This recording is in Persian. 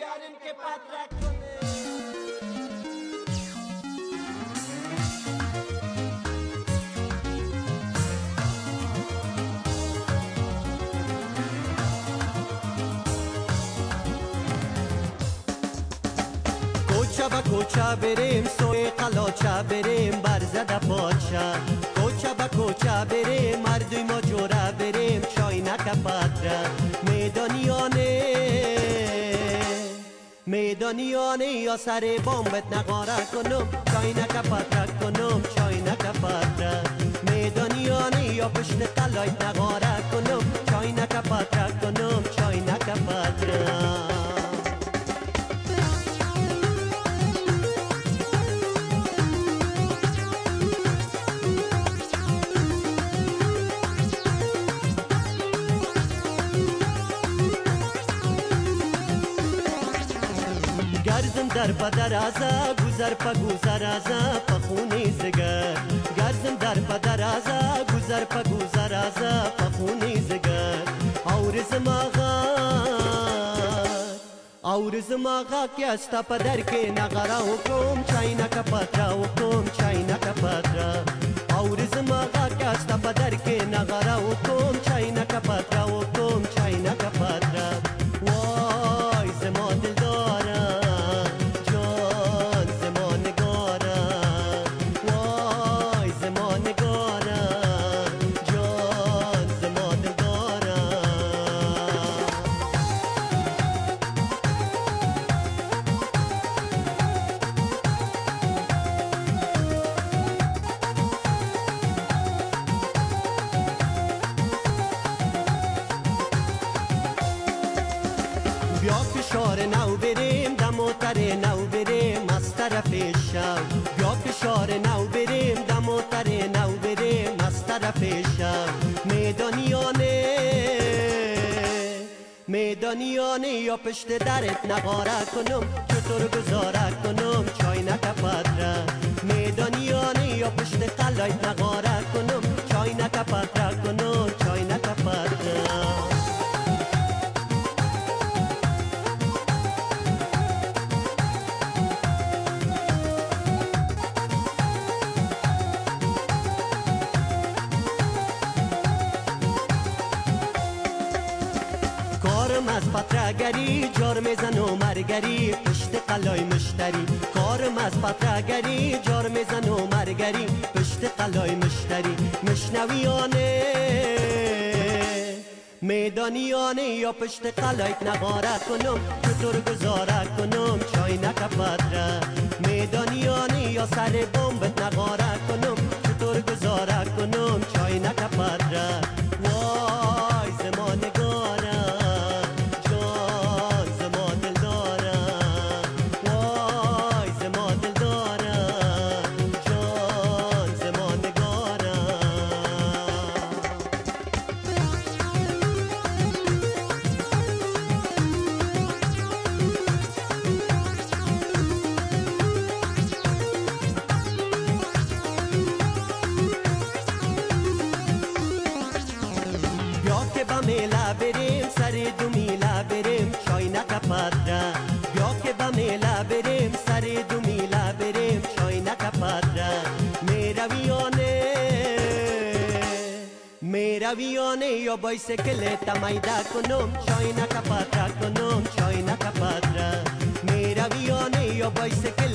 بیاریم که پدرک کنه. کوچه با کوچه بریم سوی قلاچه بریم برزده پادشه. کوچه با کوچه بریم مردوی ما جوره بریم چاینک پدره. میدانیانه یا سر بامبت نقاره کنم چاینک پدرک کنم چاینک پدره. میدانیانه یا پشت قلایت نقاره کنم چاینک پدرک کنم چاینک پدره. گرزم در پدر ازا گذر پا گذر ازا پا خونی زگر. گرزم در پدر ازا گذر پا گذر ازا پا خونی زگر. آورزم آغا که استا پدر که نغرا حکم چاینک پدرا حکم چاینک پدرا. آورزم آغا که استا پدر که نغرا حکم چاینک پدرا حکم چاینک پدرا. وای زما دلدارم بیا فشار نو بریم دموتر نو بریم از طرف شب. بیا فشار نو بریم دموتر نو بریم از طرف شب. میدانیانه یا پشت درت نقاره کنم چطور گذاره کنم چاینک پدره. میدانیانه یا پشت قلایت نقاره کنم چاینک پدره کنم چاینک پدره. کارم از پترگری جار میزن و مرگری پشت قلای مشتری. کارم از پترگری جار میزن و مرگری پشت قلای مشتری. میدانیانه یا پشت قلایت نقاره کنم چطور گذاره کنم چاینک پدره. میدانیانه یا سر بامبت نقاره کنم چطور گذاره کنم چاینک پدره. وای زما نگارم میله بریم سر دو میله بریم چاینک پدره. بیا که با میله بریم سر دو میله بریم چاینک پدره. میرویانه یا بایسکلت میده کنم چاینک پدره کنم چاینک پدره. میرویانه یا بایسکلت